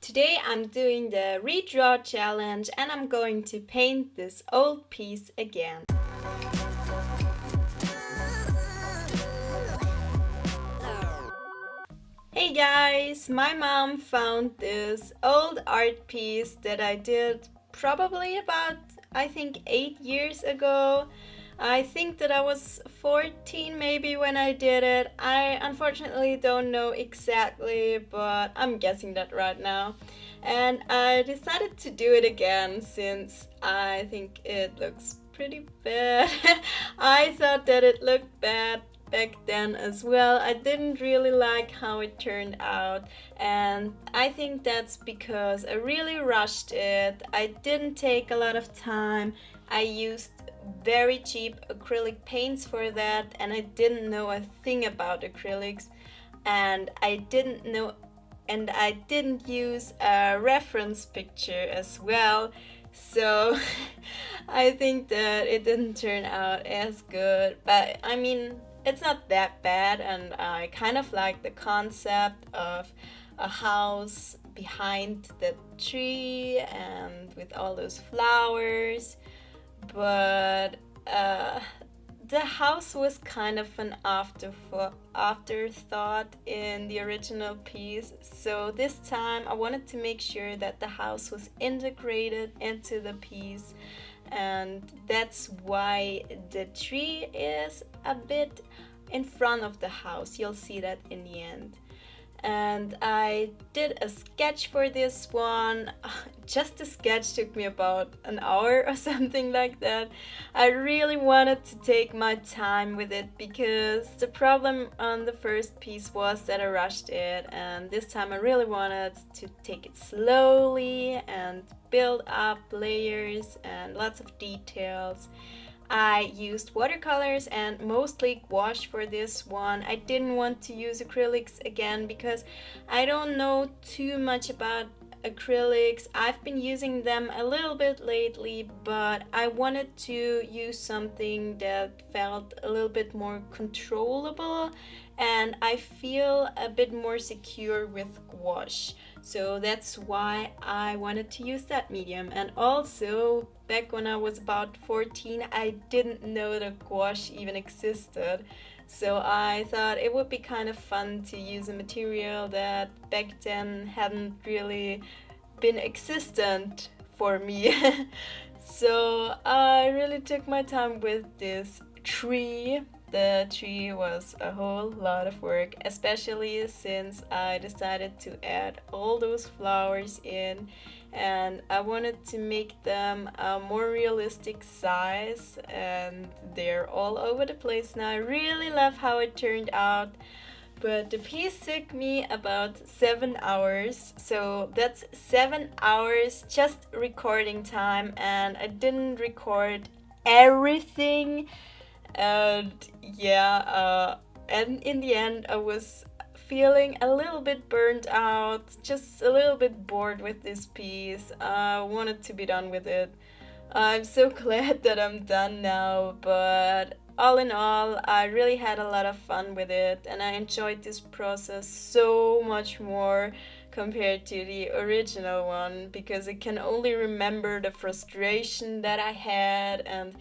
Today I'm doing the Redraw challenge and I'm going to paint this old piece again. Hey guys, my mom found this old art piece that I did probably about, I think, 8 years ago. I think that I was 14 maybe when I did it. I unfortunately don't know exactly, but I'm guessing that right now. And I decided to do it again since I think it looks pretty bad. I thought that it looked bad back then as well. I didn't really like how it turned out, and I think that's because I really rushed it. I didn't take a lot of time. I used very cheap acrylic paints for that, and I didn't know a thing about acrylics, and I didn't use a reference picture as well. So I think that it didn't turn out as good, but I mean, it's not that bad, and I kind of like the concept of a house behind the tree and with all those flowers. But the house was kind of an afterthought in the original piece, so this time I wanted to make sure that the house was integrated into the piece, and that's why the tree is a bit in front of the house. You'll see that in the end. And I did a sketch for this one. Just the sketch took me about an hour or something like that. I really wanted to take my time with it because the problem on the first piece was that I rushed it, and this time I really wanted to take it slowly and build up layers and lots of details. I used watercolors and mostly gouache for this one. I didn't want to use acrylics again because I don't know too much about acrylics. I've been using them a little bit lately, but I wanted to use something that felt a little bit more controllable, and I feel a bit more secure with gouache. So that's why I wanted to use that medium. And also, back when I was about 14, I didn't know that gouache even existed. So I thought it would be kind of fun to use a material that back then hadn't really been existent for me. So I really took my time with this tree. The tree was a whole lot of work, especially since I decided to add all those flowers in, and I wanted to make them a more realistic size, and they're all over the place now. I really love how it turned out. But the piece took me about 7 hours, so that's 7 hours just recording time, and I didn't record everything. And and in the end I was feeling a little bit burnt out, just a little bit bored with this piece. I wanted to be done with it. I'm so glad that I'm done now, but all in all, I really had a lot of fun with it, and I enjoyed this process so much more compared to the original one, because I can only remember the frustration that I had, and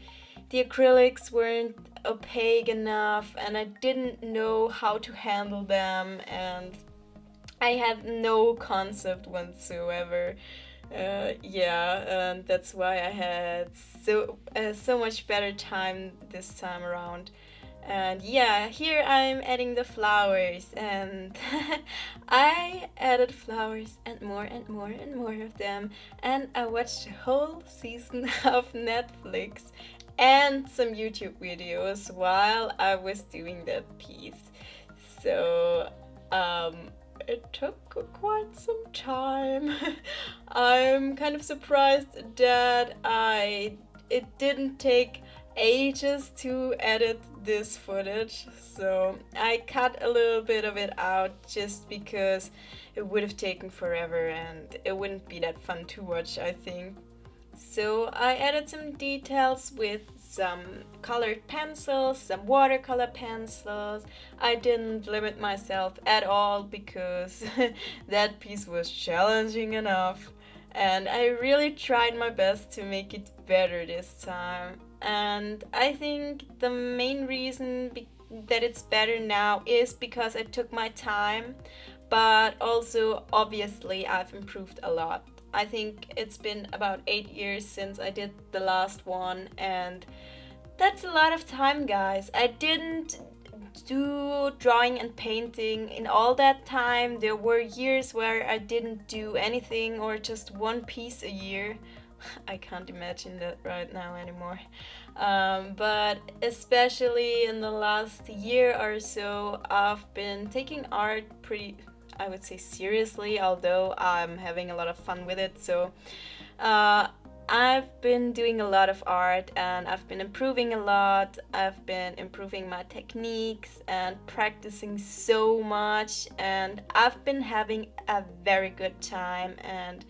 the acrylics weren't opaque enough, and I didn't know how to handle them, and I had no concept whatsoever. And that's why I had so much better time this time around. And yeah, here I'm adding the flowers, and I added flowers and more and more and more of them, and I watched a whole season of Netflix and some YouTube videos while I was doing that piece. So it took quite some time. I'm kind of surprised that it didn't take ages to edit this footage, so I cut a little bit of it out just because it would have taken forever and it wouldn't be that fun to watch, I think. So I added some details with some colored pencils, some watercolor pencils. I didn't limit myself at all because that piece was challenging enough. And I really tried my best to make it better this time. And I think the main reason that it's better now is because I took my time, but also obviously I've improved a lot. I think it's been about 8 years since I did the last one, and that's a lot of time, guys. I didn't do drawing and painting in all that time. There were years where I didn't do anything or just one piece a year. I can't imagine that right now anymore. But especially in the last year or so, I've been taking art pretty, I would say, seriously, although I'm having a lot of fun with it. So I've been doing a lot of art and I've been improving a lot. I've been improving my techniques and practicing so much, and I've been having a very good time, and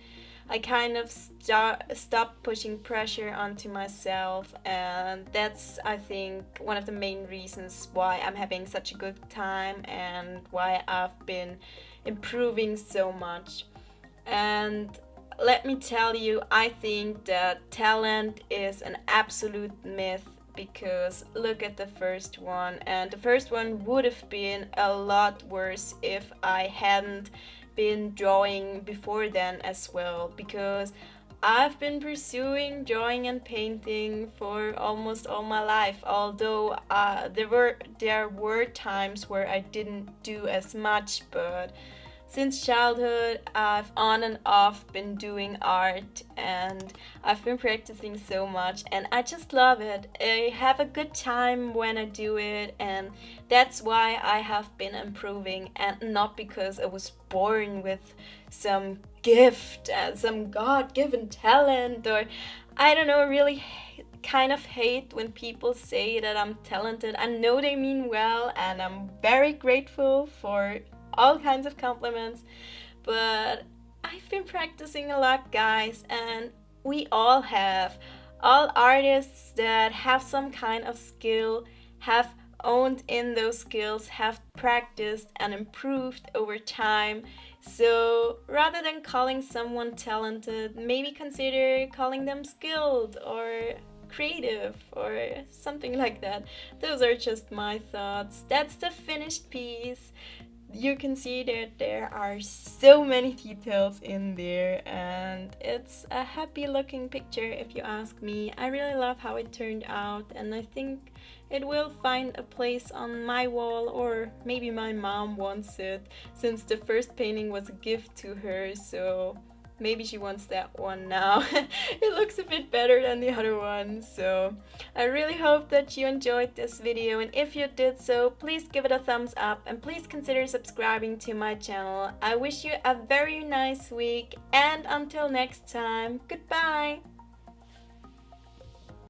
I kind of stopped pushing pressure onto myself, and that's, I think, one of the main reasons why I'm having such a good time and why I've been improving so much. And let me tell you, I think that talent is an absolute myth, because look at the first one, and the first one would have been a lot worse if I hadn't been drawing before then as well, because I've been pursuing drawing and painting for almost all my life, although there were times where I didn't do as much, but since childhood, I've on and off been doing art, and I've been practicing so much, and I just love it. I have a good time when I do it, and that's why I have been improving, and not because I was born with some gift and some God-given talent, or I don't know, I really kind of hate when people say that I'm talented. I know they mean well, and I'm very grateful for all kinds of compliments, but I've been practicing a lot, guys, and we all have. All artists that have some kind of skill have owned in those skills, have practiced and improved over time. So rather than calling someone talented, maybe consider calling them skilled or creative or something like that. Those are just my thoughts. That's the finished piece. You can see that there are so many details in there, and it's a happy looking picture if you ask me. I really love how it turned out, and I think it will find a place on my wall, or maybe my mom wants it, since the first painting was a gift to her, so maybe she wants that one now. It looks a bit better than the other one. So I really hope that you enjoyed this video, and if you did so, please give it a thumbs up and please consider subscribing to my channel. I wish you a very nice week, and until next time, goodbye!